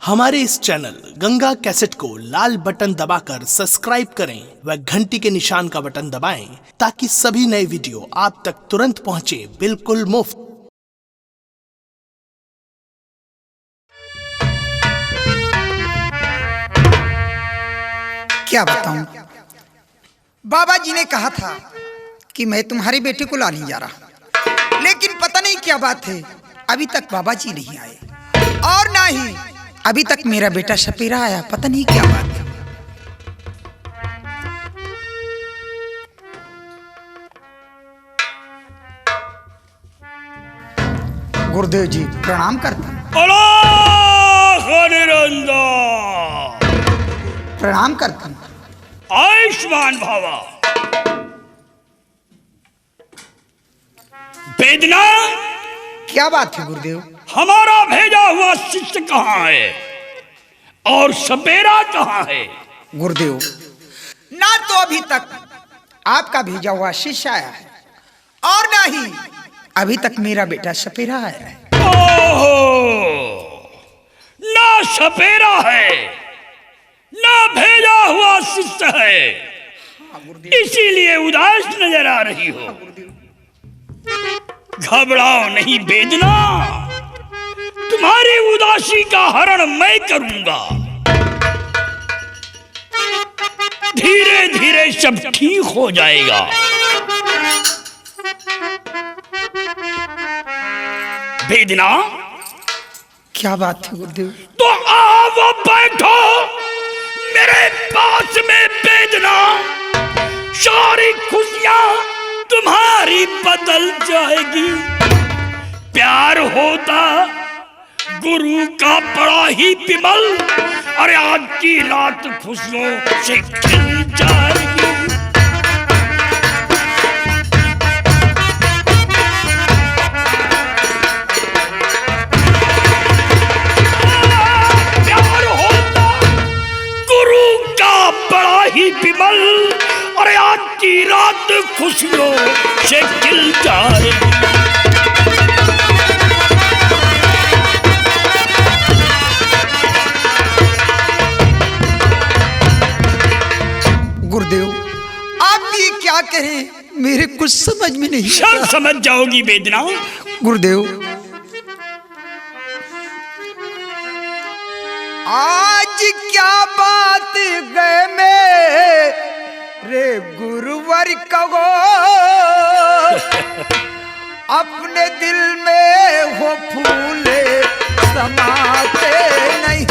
हमारे इस channel Ganga cassette को लाल बटन दबाकर सब्सक्राइब करें व घंटी के निशान का बटन दबाएं ताकि सभी नए वीडियो आप तक तुरंत पहुंचे बिल्कुल मुफ्त। क्या बताऊं, बाबा जी ने कहा था कि मैं तुम्हारी बेटी को लाने जा रहा, लेकिन पता नहीं क्या बात है, अभी तक बाबा जी नहीं आए और ना ही अभी तक मेरा बेटा सपेरा आया। पता नहीं क्या बात है। गुरुदेव जी प्रणाम करता हूं। प्रणाम करता हूं। आयुष्मान भावा। वेदना, क्या बात है गुरुदेव? हमारा भेजा हुआ शिष्य कहाँ है और सपेरा कहाँ है? गुरुदेव, ना तो अभी तक आपका भेजा हुआ शिष्य आया है और ना ही अभी तक मेरा बेटा सपेरा आया है। ओहो, ना सपेरा है ना भेजा हुआ शिष्य है, इसीलिए उदास नजर आ रही हो। घबराओ नहीं वेदना, तुम्हारी उदासी का हरण मैं करूंगा। धीरे धीरे सब ठीक हो जाएगा। वेदना, क्या बात है गुरुदेव? तो आओ बैठो मेरे पास में। वेदना, सारी खुशियां तुम्हारी बदल जाएगी। प्यार होता गुरु का बड़ा ही विमल, अरे आज की रात खुशियों से खिल जाएगी। प्यार होता गुरु का बड़ा ही विमल, अरे आज की रात खुशियों से खिल जाएगी। गुरुदेव, आप ये क्या कहें, मेरे कुछ समझ में नहीं। सब समझ जाओगी वेदना। गुरुदेव, आज क्या बात गए मेरे गुरुवर कहो, अपने दिल में वो फूले समाते नहीं।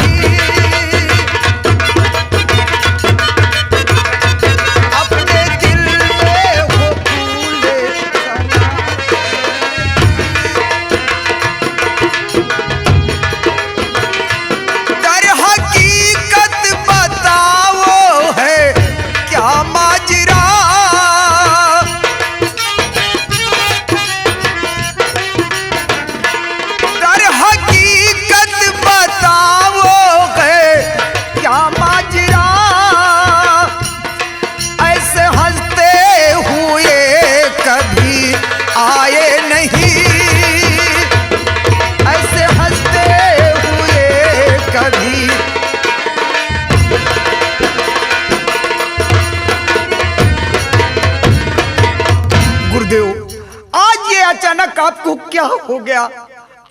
आज ये अचानक आपको क्या हो गया?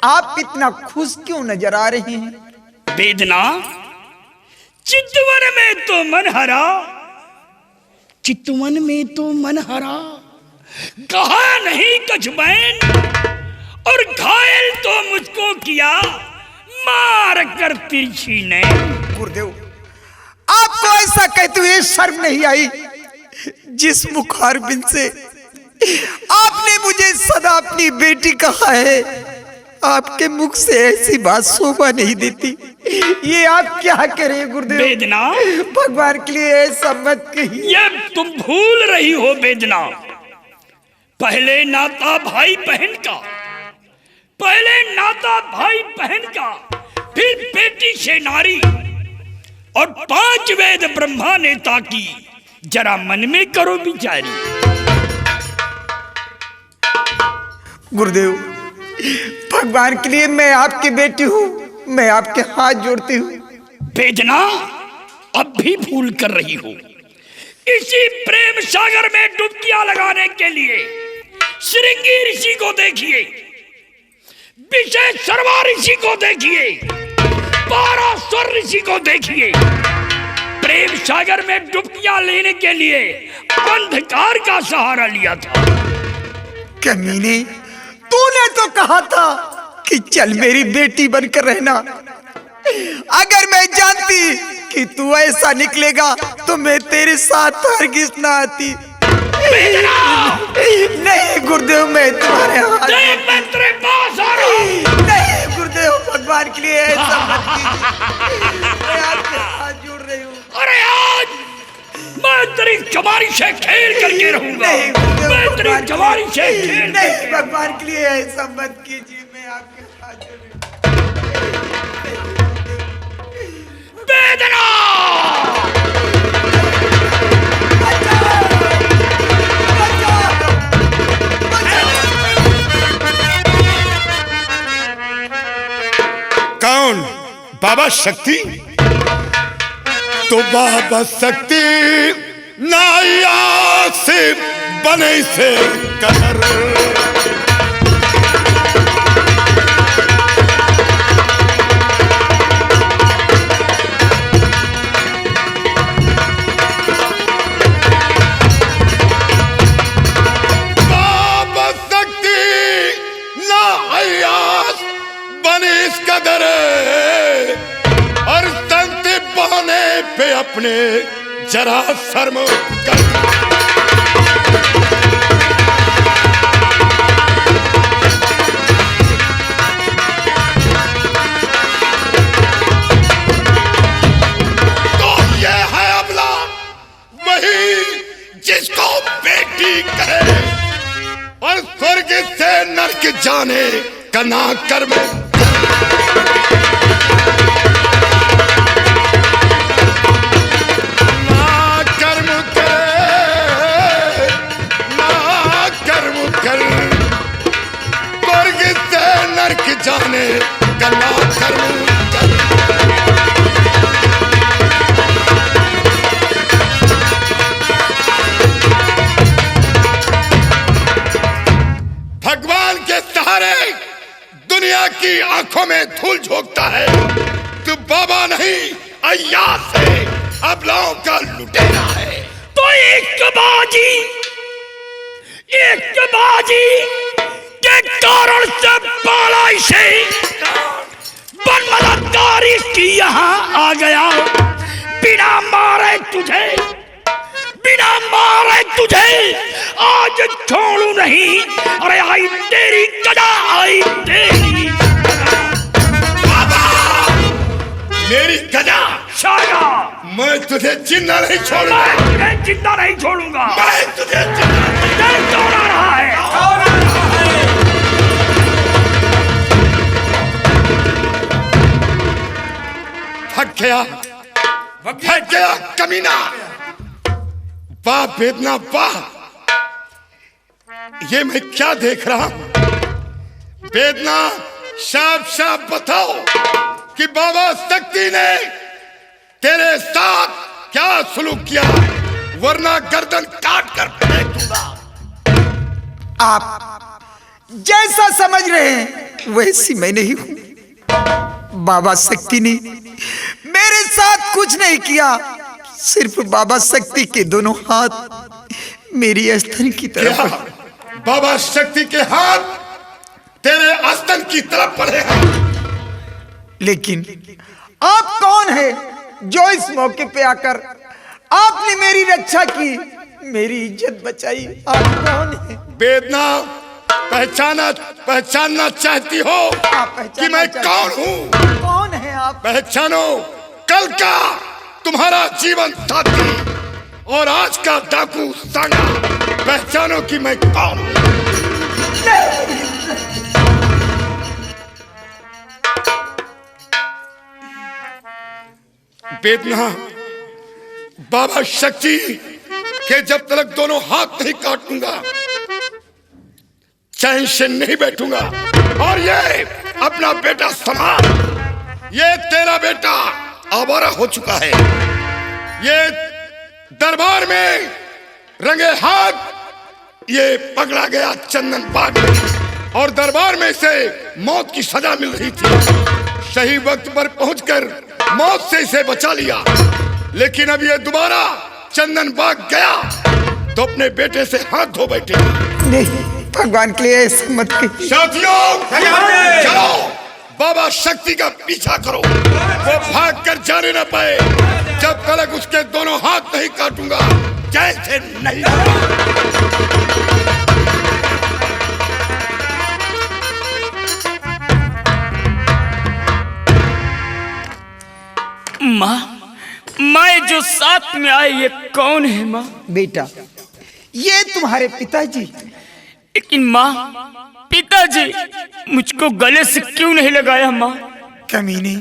आप इतना खुश क्यों नजर आ रहे हैं? वेदना, चितवन में तो मन हरा, चितवन में तो मन हरा, कहा नहीं कुछ बैन, और घायल तो मुझको किया मार कर तिरछी ने। गुरुदेव, आपको ऐसा कहते हुए शर्म नहीं आई? जिस मुखारबिन से आपने मुझे सदा अपनी बेटी कहा है, आपके मुख से ऐसी बात शोभा नहीं देती। ये आप क्या करें गुरुदेव? वेदना, भगवान के लिए ऐसा मत कहिए। ये तुम भूल रही हो वेदना। पहले नाता भाई बहन का, पहले नाता भाई बहन का, फिर बेटी से नारी, और 5 वेद ब्रह्मा नेता की जरा मन में करो विचारी। गुरुदेव, भगवान के लिए मैं आपकी बेटी हूँ, मैं आपके हाथ जोड़ती हूँ। वेदना अब भी भूल कर रही हो। इसी प्रेम सागर में डुबकियां लगाने के लिए श्रृंगी ऋषि को देखिए, विषय शर्मा ऋषि को देखिए, पारास्वर ऋषि को देखिए। प्रेम सागर में डुबकियां लेने के लिए अंधकार का सहारा लिया था। कमीने, तूने तो कहा था कि चल मेरी बेटी बनकर रहना। अगर मैं जानती कि तू ऐसा निकलेगा तो मैं तेरे साथ हरगिज ना आती। नहीं गुरुदेव, मैं तुम्हारे हाथ मैं तेरे पास आ रहा हूं। नहीं गुरुदेव, भगवान के लिए ऐसा मत कीजिए। मैं आपके हाथ जोड़ रही हूँ। अरे आज मैं तेरी जवानी से खेल करके रहूंगा। मैं तेरी जवानी से खेल। नहीं भगवान के लिए ऐसा मत कीजिए। मैं आपके हाथ जोड़ रही हूँ। वेदना कौन? बाबा शक्ति? तो बाबा शक्ति नाया से बने से कहर। बाबा शक्ति नाया बने इस कदर और तंते बहाने पे अपने जरा शर्म कर। तो ये है अबला, वही जिसको बेटी कहे और स्वर्ग से नरक जाने का ना कर्म। जाने गला कर्म कर। भगवान के सहारे दुनिया की आंखों में धूल झोंकता है। तू बाबा नहीं, अय्यास है, अबलाओं का लुटेरा है। तो एक बाजी के कारण से बालाई से बलत्कार इसकी यहाँ आ गया। बिना मारे तुझे आज छोड़ू नहीं। अरे आई तेरी गदा, आई तेरी बाबा, मेरी गदा शागा। मैं तुझे जिंदा नहीं छोड़ूंगा। मैं तुझे जिंदा नहीं छोड़ूंगा। मैं तुझे जिंदा नहीं छोड़ा रहा है। थक गया कमीना। वाह वेदना वाह, ये मैं क्या देख रहा हूं? वेदना, साफ साफ बताओ कि बाबा शक्ति ने तेरे साथ क्या सलूक किया, वरना गर्दन काट कर फेंक दूंगा। आप जैसा समझ रहे हैं वैसी मैं नहीं हूं। बाबा शक्ति ने मेरे साथ कुछ नहीं किया। सिर्फ बाबा शक्ति के दोनों हाथ मेरी स्तन की तरफ। बाबा शक्ति के हाथ तेरे स्तन की तरफ बढ़े हैं। लेकिन आप कौन है जो इस मौके पे आकर आपने मेरी रक्षा की, मेरी इज्जत बचाई? आप कौन है? वेदना, पहचानना चाहती हो कि मैं कौन हूँ? कौन है आप? पहचानो, कल का तुम्हारा जीवन साथी और आज का डाकू सांगा। पहचानो कि मैं कौन हूँ। वेदना, बाबा शक्ति के जब तक दोनों हाथ नहीं काटूंगा चैन से नहीं बैठूंगा। और ये अपना बेटा संभाल, ये तेरा बेटा आवारा हो चुका है। ये दरबार में रंगे हाथ ये पकड़ा गया चंदन बाग में, और दरबार में से मौत की सजा मिल रही थी। सही वक्त पर पहुंचकर मौत से इसे बचा लिया, लेकिन अब ये दोबारा चंदन बाग गया तो अपने बेटे से हाथ धो बैठे। नहीं, भगवान के लिए ऐसा मत कहिए। साथियों, चलो बाबा शक्ति का पीछा करो, वो भाग कर जाने न पाए। जब तक उसके दोनों हाथ नहीं काटूंगा, जैसे नहीं। माँ जो साथ में आए ये कौन है माँ? बेटा, ये तुम्हारे पिताजी। लेकिन माँ, पिताजी मुझको गले से क्यों नहीं लगाया माँ? कमीने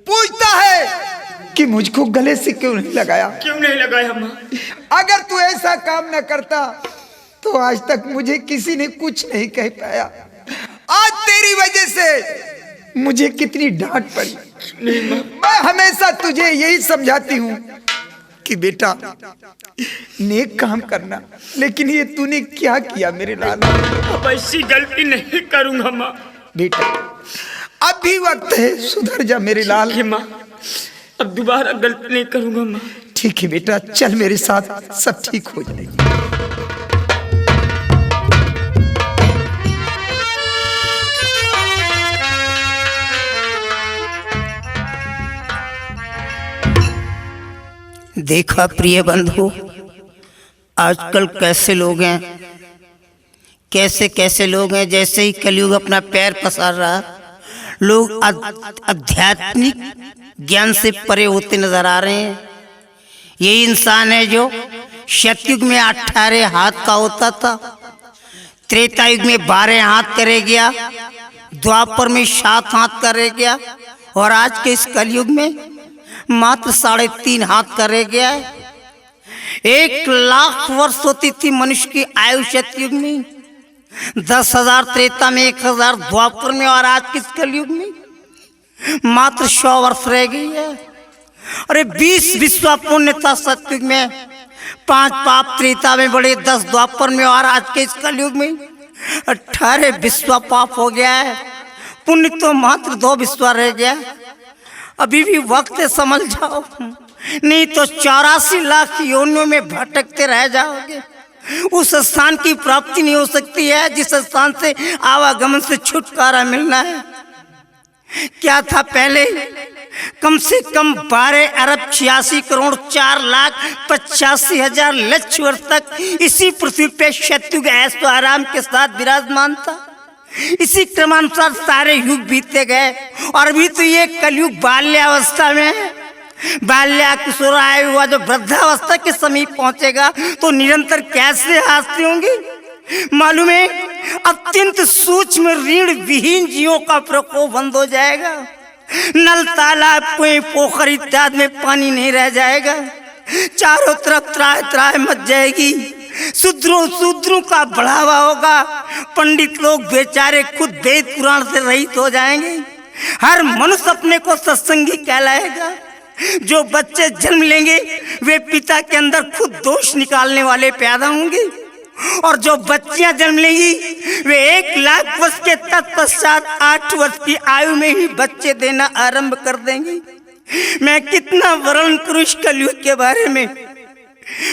पूछता है कि मुझको गले से क्यों नहीं लगाया। क्यों नहीं लगाया माँ? अगर तू ऐसा काम न करता तो आज तक मुझे किसी ने कुछ नहीं कह पाया। आज तेरी वजह से मुझे कितनी डांट पड़ी। मैं हमेशा तुझे यही समझाती हूँ कि बेटा नेक काम करना, लेकिन ये तूने क्या किया मेरे लाल। अब ऐसी गलती नहीं करूंगा माँ। बेटा अब भी वक्त है, सुधर जा मेरे लाल। माँ अब दोबारा गलती नहीं करूंगा माँ। ठीक है बेटा, चल मेरे साथ, सब ठीक हो जाएगा। देखा प्रिय बंधु, आजकल कैसे लोग हैं, कैसे कैसे लोग हैं। जैसे ही कलयुग अपना पैर पसार रहा, लोग आध्यात्मिक ज्ञान से परे होते नजर आ रहे हैं। यही इंसान है जो सतयुग में 18 हाथ का होता था, त्रेता युग में 12 हाथ करे गया, द्वापर में 7 हाथ करे गया, और आज के इस कलयुग में मात्र 3.5 हाथ करे गया है। 1 लाख वर्ष होती थी मनुष्य की आयु सतयुग में, 10,000 त्रेता में, 1,000 द्वापर में, और आज किस कलयुग में मात्र 100 वर्ष रह गई है। अरे 20 विश्व पुण्य था सतयुग में, 5 पाप त्रेता में बड़े, 10 द्वापर में, और आज के इस कलयुग में 18 विश्व पाप हो गया है। पुण्य तो मात्र 2 विश्व रह गया। अभी भी वक्त है, समझ जाओ, नहीं तो 84 लाख योनियों में भटकते रह जाओगे। उस स्थान की प्राप्ति नहीं हो सकती है जिस स्थान से आवागमन से छुटकारा मिलना है। क्या था पहले? कम से कम 12 अरब 86 करोड़ 4,85,000 लक्ष वर्ष तक इसी पृथ्वी पे सतयुग ऐशो आराम के साथ विराजमान था। इसी क्रमानुसार सारे युग बीते गए, और अभी तो ये कलयुग बाल्यावस्था में है। बाल्या किशोर आयु हुआ जो वृद्धावस्था के समीप पहुंचेगा तो निरंतर कैसे हास्ते होंगे। मालूम है, अत्यंत सूक्ष्म ऋण विहीन जीवों का प्रकोप बंद हो जाएगा। नल, तालाब, कुएं, पोखर इत्यादि में पानी नहीं रह जाएगा। चारों तरफ त्राह त्राह मच जाएगी। शूद्रों का बढ़ावा होगा। पंडित लोग बेचारे खुद वेद पुराण से रहित हो जाएंगे। हर मनुष्य अपने को सत्संगी कहलाएगा। जो बच्चे जन्म लेंगे वे पिता के अंदर खुद दोष निकालने वाले पैदा होंगे, और जो बच्चियां जन्म लेंगी वे 1 लाख वर्ष के तत्पश्चात 8 वर्ष की आयु में ही बच्चे देना आरंभ कर देंगे। मैं कितना वर्णन करूं इस कलयुग के बारे में।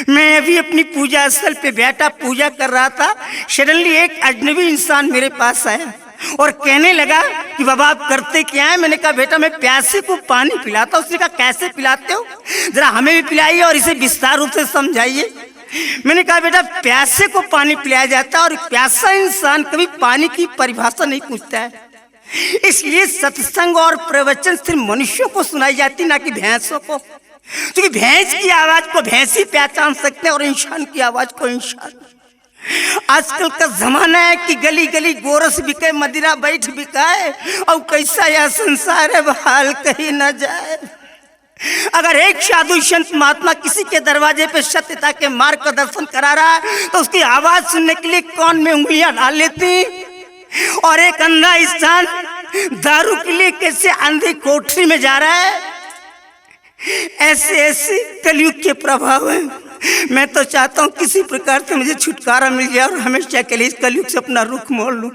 मैं अभी अपनी पूजा स्थल पे बैठा पूजा कर रहा था, सडनली एक अजनबी इंसान मेरे पास आया और कहने लगा कि बाबा आप करते क्या है? मैंने कहा बेटा मैं प्यासे को पानी पिलाता। उसने कहा कैसे पिलाते हो, जरा हमें भी पिलाइए और इसे विस्तार रूप से समझाइए। मैंने कहा बेटा प्यासे को पानी पिलाया जाता है, और प्यासा इंसान कभी पानी की परिभाषा नहीं पूछता है। इसलिए सत्संग और प्रवचन सिर्फ मनुष्यों को सुनाई जाती, ना कि भैंसों को, क्योंकि भैंस की आवाज को भैंस ही पहचान सकते हैं और इंसान की आवाज को इंसान। आजकल का जमाना है कि गली गली गोरस बिके, मदिरा बैठ बिकाए, और कैसा यह संसार है बहाल कहीं न जाए। अगर एक साधु संत महात्मा किसी के दरवाजे पे सत्यता के मार्ग का दर्शन करा रहा है तो उसकी आवाज सुनने के लिए कान में उंगलियां डाल लेती, और एक अंधा इंसान दारू के लिए कैसे अंधी कोठरी में जा रहा है। ऐसे ऐसे कलयुग के प्रभाव है। मैं तो चाहता हूँ किसी प्रकार से मुझे छुटकारा मिल जाए और हमेशा के लिए इस कलयुग से अपना रुख मोड़ लूँ।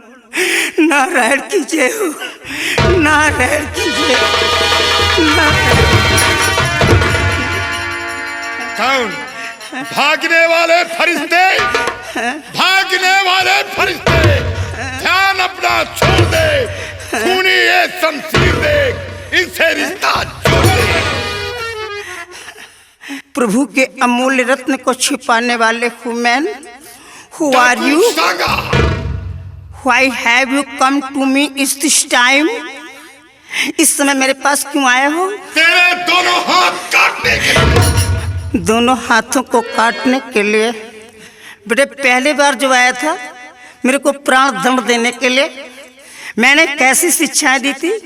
नारायण की जय हो, नारायण की जय। कौन? भागने वाले फरिश्ते, भागने वाले फरिश्ते, ध्यान अपना छोड़ दे, खूनी ये शमशीर दे, इनसे रिश्ता जोड़ दे। प्रभु के अमूल्य रत्न को छिपाने वाले human, who are you? Why have you come to me इस दिस टाइम? इस समय मेरे पास क्यों आए हो? तेरे दोनों हाथ काटने के लिए। दोनों हाथों को काटने के लिए? बेटे पहली बार जो आया था मेरे को प्राण दंड देने के लिए, मैंने कैसी शिक्षाएं दी थी?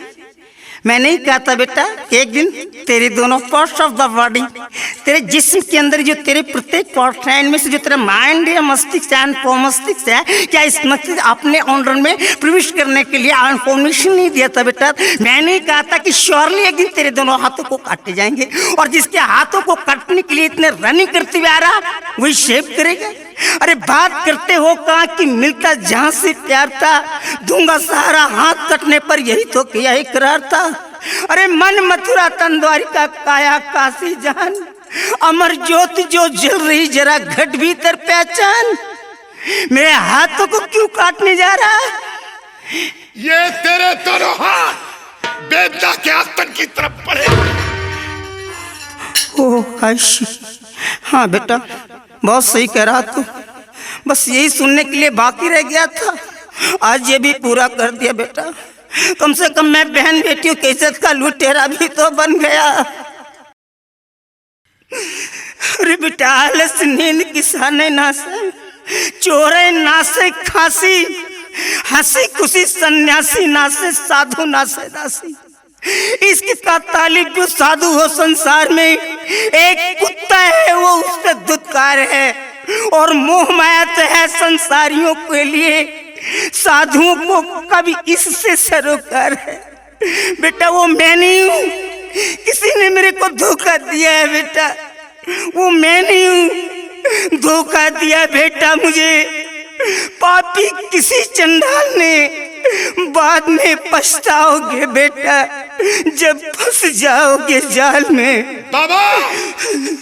मैंने ही कहा था बेटा एक दिन तेरे दोनों पार्ट्स ऑफ द बॉडी, तेरे जिस्म के अंदर जो तेरे प्रत्येक पार्ट है, इनमें से जो तेरा माइंड है, मस्तिष्क है, मस्तिष्क है, क्या इस मस्तिष्क अपने ऑनर में प्रवेश करने के लिए इन्फॉर्मेशन नहीं दिया था बेटा? मैंने ही कहा था कि श्योरली एक दिन तेरे दोनों हाथों को काटे जाएंगे, और जिसके हाथों को काटने के लिए इतने रनिंग करते हुए आ रहा वही शेव करेगा। अरे बात करते हो कहा कि मिलता जहां से प्यार था, दूंगा सहारा हाथ कटने पर, यही तो किया इकरार था। अरे मन मथुरा तन द्वारिका, काया काशी जान, अमर ज्योति जो जल रही जरा घट भीतर पहचान। मेरे हाथों को क्यों काटने जा रहा है? ये तेरे दोनों हाथ बेदा के आतंक की तरफ पड़े। ओह आयशी, हाँ बेटा बहुत सही कह रहा तू, बस यही सुनने के लिए बाकी रह गया था, आज ये भी पूरा कर दिया बेटा। कम से कम मैं बहन बेटियों की इज्जत का लुटेरा भी तो बन गया। अरे बेटा आलस नींद किसाने नासे, चोरे नासे खांसी, हंसी खुशी सन्यासी नासे, साधु नासे दासी। इसकी का तालिब जो साधु हो संसार में, एक कुत्ता है वो उसका दुत्कार है, और मोह माया तो है संसारियों के लिए, साधुओं को कभी इससे सरोकार है। बेटा वो मैं नहीं हूँ, किसी ने मेरे को धोखा दिया है बेटा, वो मैं नहीं हूँ, धोखा दिया बेटा मुझे पापी किसी चंडाल ने। बाद में पछताओगे बेटा जब फंस जाओगे जाल में। बाबा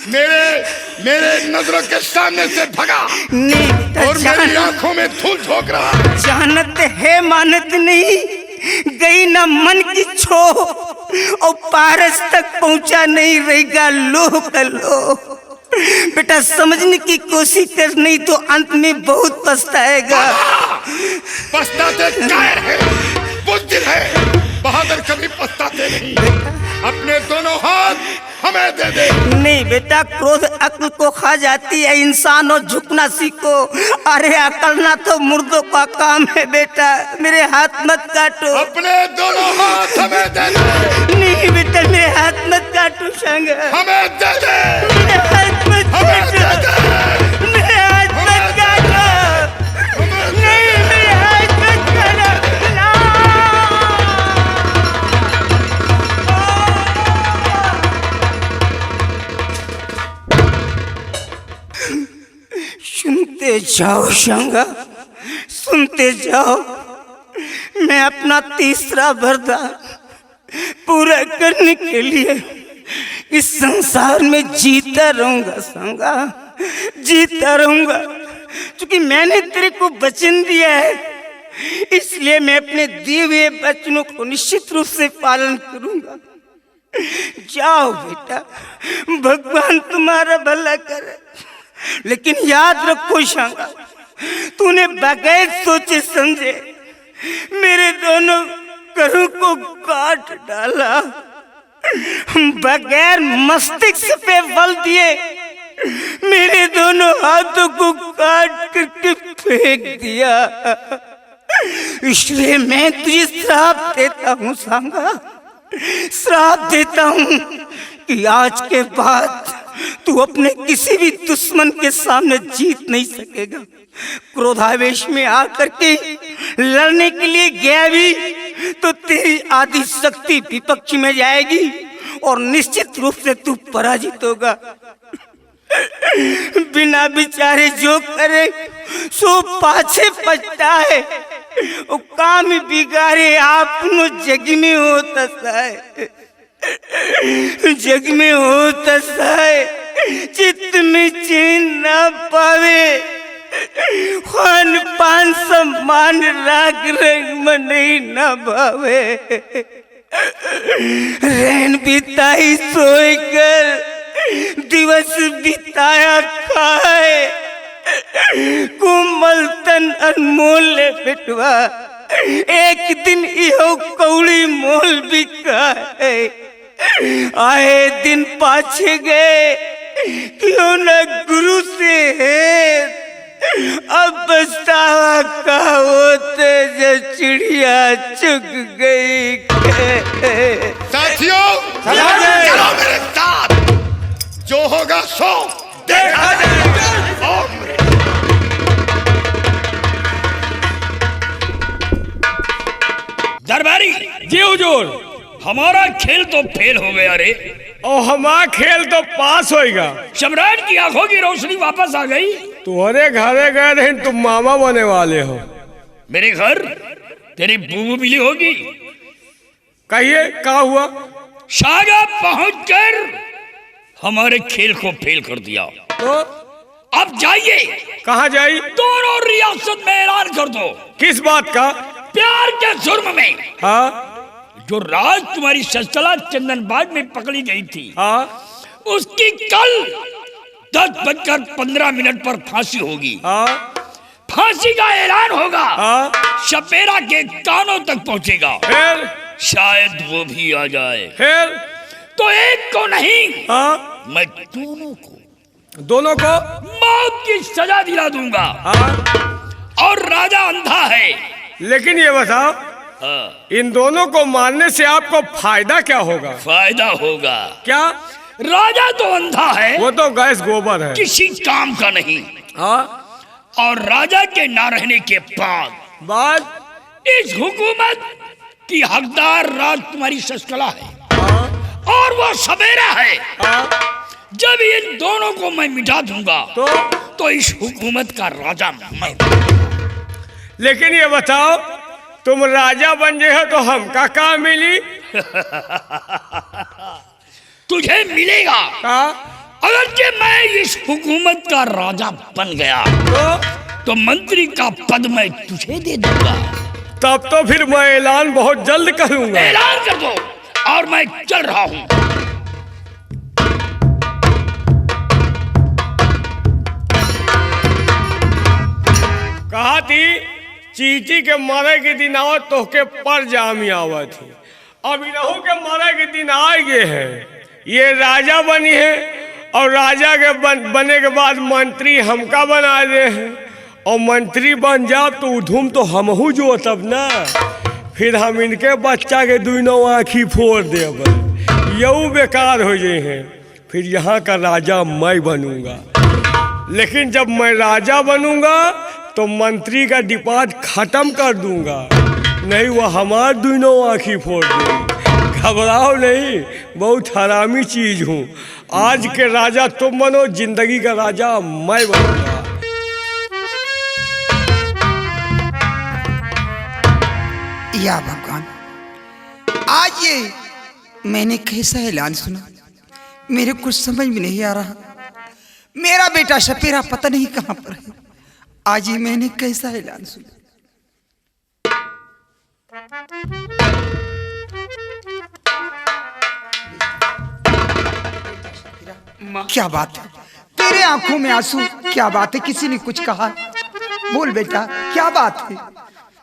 मेरे नजरों के सामने से भगा, और मेरी आंखों में धूल झोंक रहा। जानत है मानत नहीं, गई ना मन की छो, और पारस तक पहुंचा नहीं रहेगा लोह का लोह। बेटा समझने की कोशिश कर, नहीं तो अंत में बहुत पछताएगा। पछताते कायर है, बुद्धिर है, बहादुर कभी पछताते नहीं। अपने दोनों हाथ हमें दे दे। नहीं बेटा, क्रोध अक्ल को खा जाती है, इंसान और झुकना सीखो। अरे अकलना तो मुर्दों का काम है बेटा, मेरे हाथ मत काटो। अपने दोनों हाथ हमें दे दे। नहीं बेटा मेरे हाथ मत काटो संग, हमें दे दे। मेरे हाथ मत काटो, मेरे हाथ मत काटो, नहीं मेरे हाथ मत काटो। सुनते जाओ शंगा, सुनते जाओ, मैं अपना तीसरा वरदान पूरा करने के लिए इस संसार में जीता रहूंगा संगा, जीता रहूंगा। क्योंकि मैंने तेरे को वचन दिया है, इसलिए मैं अपने दिए हुए वचनों को निश्चित रूप से पालन करूंगा। जाओ बेटा, भगवान तुम्हारा भला करे। लेकिन याद रखो शंगा, तूने बगैर सोचे समझे मेरे दोनों करों को काट डाला, बगैर मस्तिष्क पे बल दिए मेरे दोनों हाथों को काट करके फेंक दिया। इसलिए मैं तुझे श्राप देता हूँ सांगा, श्राप देता हूँ कि आज के बाद तू अपने किसी भी दुश्मन के सामने जीत नहीं सकेगा। क्रोधावेश में आकर के लड़ने के लिए गया भी तो तेरी आदि शक्ति विपक्ष में जाएगी और निश्चित रूप से तू पराजित होगा। बिना विचारे जो करे सो पाछे पछता है, वो काम बिगाड़े आपनो जग में होता है, जग में होता है, चित्त में चैन ना पावे, खान पान सम्मान राग रंग में नहीं ना भावे, रैन बिताई सोए कर दिवस बिताया खाए, कोमल तन अनमोल बिटवा एक दिन इहो कौड़ी मोल बिकाए, आए दिन पाछे गए क्यों न गुरु से है, अब पछतावा का होते जो चिड़िया चुग गई। साथियों चलो मेरे साथ, जो होगा सो देखा जाएगा। दरबारी जी हुजूर। हमारा खेल तो फेल हो गया रे, और हमारा खेल तो पास होएगा। सम्राट की आंखों की रोशनी वापस आ गई। तुम्हारे घरे गए रहे, तुम मामा बने वाले हो। मेरे घर तेरी बूबू मिली होगी। कहिए क्या हुआ? सागा पहुंचकर हमारे खेल को फेल कर दिया। तो अब जाइए, कहाँ जाई? दोनों रियासत में ऐलान कर दो। किस बात का? प्यार के जुर्म में। हाँ जो राज तुम्हारी शस्त्रला चंदनबाग में पकड़ी गई थी, हाँ उसकी कल 10:15 पर फांसी होगी। हाँ फांसी का ऐलान होगा, हाँ। सपेरा के कानों तक पहुंचेगा। फिर शायद वो भी आ जाए। फिर तो एक को नहीं, हाँ मैं दोनों को मौत की सजा दिला दूंगा। हाँ। और राजा अंधा है। लेकिन ये बताओ, हाँ। इन दोनों को मारने से आपको फायदा क्या होगा? फायदा होगा क्या? राजा तो अंधा है, वो तो गैस गोबर है, किसी काम का नहीं। हाँ। और राजा के ना रहने के बाद इस हुकूमत की हकदार राज तुम्हारी शस्त्रला है। हाँ। और वो सवेरा है। हाँ। जब इन दोनों को मैं मिटा दूंगा तो इस हुकूमत का राजा मैं। लेकिन ये बताओ, तुम राजा बन गए हो तो हमका क्या मिली? तुझे मिलेगा। का? अगर जे मैं इस हुकूमत का राजा बन गया तो मंत्री का पद मैं तुझे दे दूंगा। तब तो फिर मैं ऐलान बहुत जल्द करूंगा। ऐलान कर दो और मैं चल रहा हूं। कहा थी चीची के मारे के दिन आओ तो के पर जामी आवत थी। अब इनहू के मारे के दिन आ गए हैं। ये राजा बनी है और राजा के बने के बाद मंत्री हमका बना दे हैं। और मंत्री बन जाओ तो उधुम तो हमहू जो तब ना, फिर हम इनके बच्चा के दोनों आँखी फोड़ देब, यू बेकार हो जाए हैं। फिर यहाँ का राजा मैं बनूंगा। लेकिन जब मैं राजा बनूंगा तो मंत्री का डिपार्ट खत्म कर दूंगा, नहीं वो हमार दोनों आँखी फोड़ देंगे। घबराओ नहीं, बहुत हरामी चीज हूँ। आज के राजा तुम बनो, जिंदगी का राजा मैं बनूंगा। या भगवान, आज ये मैंने कैसा ऐलान सुना, मेरे कुछ समझ में नहीं आ रहा। मेरा बेटा सपेरा पता नहीं कहां पर है। आज ये मैंने कैसा ऐलान सुना। क्या बात है तेरे आंखों में आंसू? क्या बात है? किसी ने कुछ कहा? बोल बेटा, क्या बात है?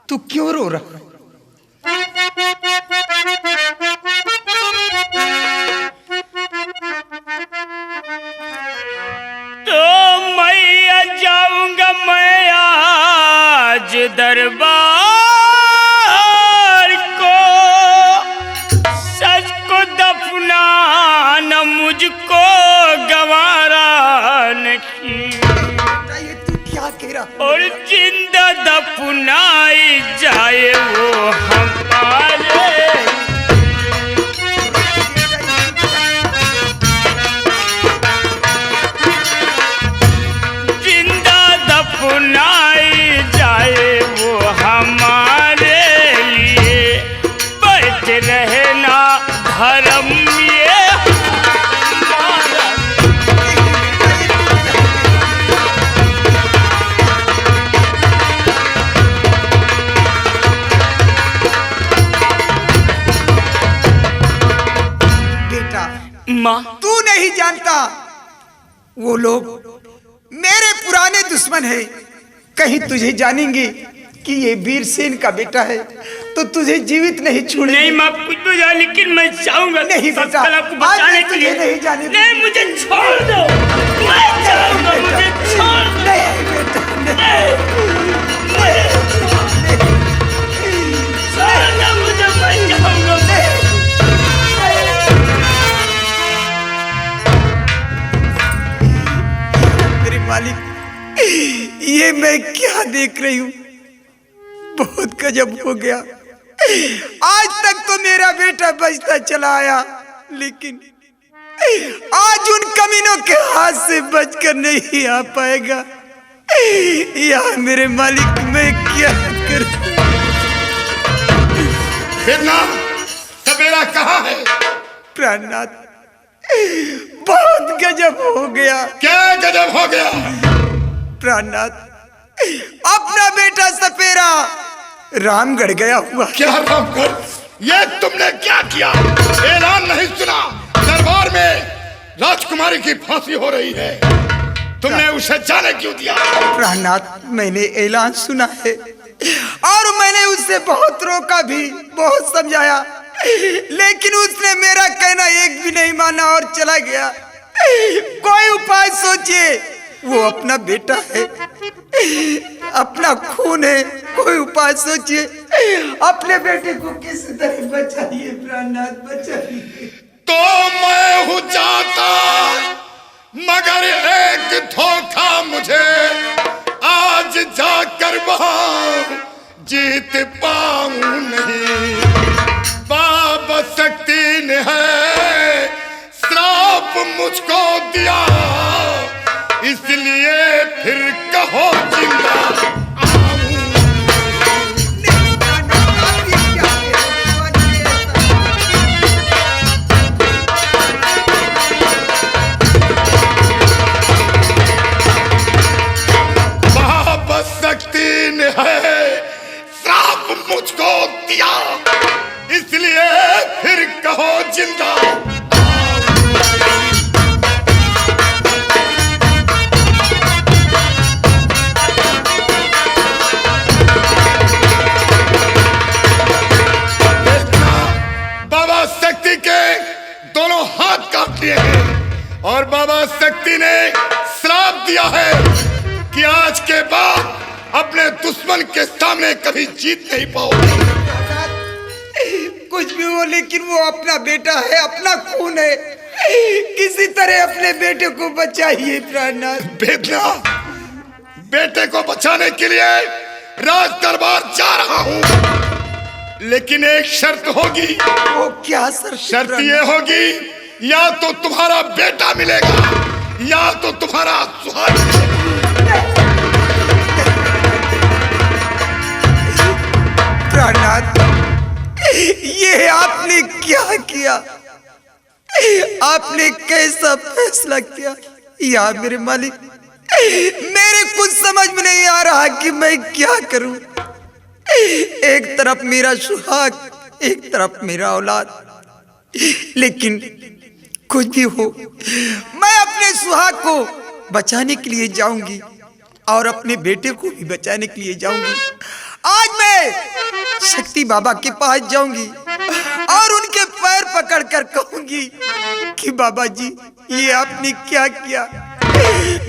तू क्यों रो रहा? तो मैं जाऊंगा मैं आज दरबार को, सच को दफनाना मुझको गवारा नहीं। ये तू क्या कह रहा? और जिंदा दफनाई जाए वो हमारा माँ तू नहीं जानता, वो लोग मेरे पुराने दुश्मन है। कहीं तुझे जानेंगे कि ये वीर सेन का बेटा है तो तुझे जीवित नहीं छोड़ेंगे। नहीं माँ, कुछ तो जाए, लेकिन मैं चाहूंगा नहीं बेटा, आपको बचाने के लिए। नहीं जाने नहीं, मुझे छोड़ दो, मैं चाहूंगा, मुझे छोड़ दो। नहीं बेटा, छोड़ दो मुझे, मैं चाहूंगा। मेरे मालिक, ये मैं क्या देख रही हूँ, बहुत गजब हो गया। आज तक तो मेरा बेटा बचता चला आया, लेकिन आज उन कमीनों के हाथ से बचकर नहीं आ पाएगा। या मेरे मालिक, मैं क्या करूं? बिरना, सवेरा कहाँ है? प्राणनाथ, बहुत गजब हो गया। क्या गजब हो गया? प्राणनाथ, अपना बेटा सपेरा रामगढ़ गया हुआ। क्या रामगढ़? ये तुमने क्या किया? ऐलान नहीं सुना? दरबार में राजकुमारी की फांसी हो रही है, तुमने उसे जाने क्यों दिया? प्राणनाथ, मैंने ऐलान सुना है और मैंने उससे बहुत रोका भी, बहुत समझाया, लेकिन उसने मेरा कहना एक भी नहीं माना और चला गया। कोई उपाय सोचिए, वो अपना बेटा है, अपना खून है, कोई उपाय सोचिए, अपने बेटे को किस तरह बचाइए। प्राणनाथ, बचाइए। तो मैं हूँ जाता, मगर एक धोखा मुझे आज जाकर वहां जीत पाऊं नहीं। बाबा शक्ति ने है श्राप मुझको दिया, इसलिए फिर कहो जिंदा बाबा शक्ति ने है श्राप मुझको दिया, इसलिए फिर कहो जिंदा। बाबा शक्ति के दोनों हाथ काट लिए हैं और बाबा शक्ति ने श्राप दिया है कि आज के बाद अपने दुश्मन के सामने कभी जीत नहीं पाओगे। कुछ भी हो, लेकिन वो अपना बेटा है, अपना खून है, किसी तरह अपने बेटे को बचाइए। प्राणनाथ, बेटा, बेटे को बचाने के लिए राज दरबार जा रहा हूँ, लेकिन एक शर्त होगी। वो क्या शर्त? शर्त ये होगी, या तो तुम्हारा बेटा मिलेगा या तो तुम्हारा सुहाग मिलेगा। प्राणनाथ, ये आपने क्या किया? आपने कैसा फैसला किया? या मेरे मालिक, मेरे कुछ समझ में नहीं आ रहा कि मैं क्या करूं। एक तरफ मेरा सुहाग, एक तरफ मेरा औलाद, लेकिन कुछ भी हो, मैं अपने सुहाग को बचाने के लिए जाऊंगी और अपने बेटे को भी बचाने के लिए जाऊंगी। आज मैं शक्ति बाबा के पास जाऊंगी और उनके पैर पकड़कर कहूंगी कि बाबा जी, ये आपने क्या किया?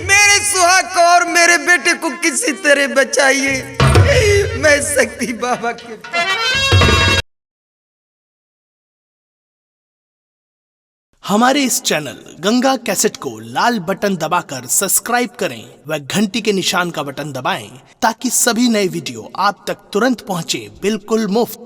मेरे सुहाग को और मेरे बेटे को किसी तरह बचाइए। मैं शक्ति बाबा के पास। हमारे इस चैनल गंगा कैसेट को लाल बटन दबाकर सब्सक्राइब करें व घंटी के निशान का बटन दबाएं ताकि सभी नए वीडियो आप तक तुरंत पहुंचे, बिल्कुल मुफ्त।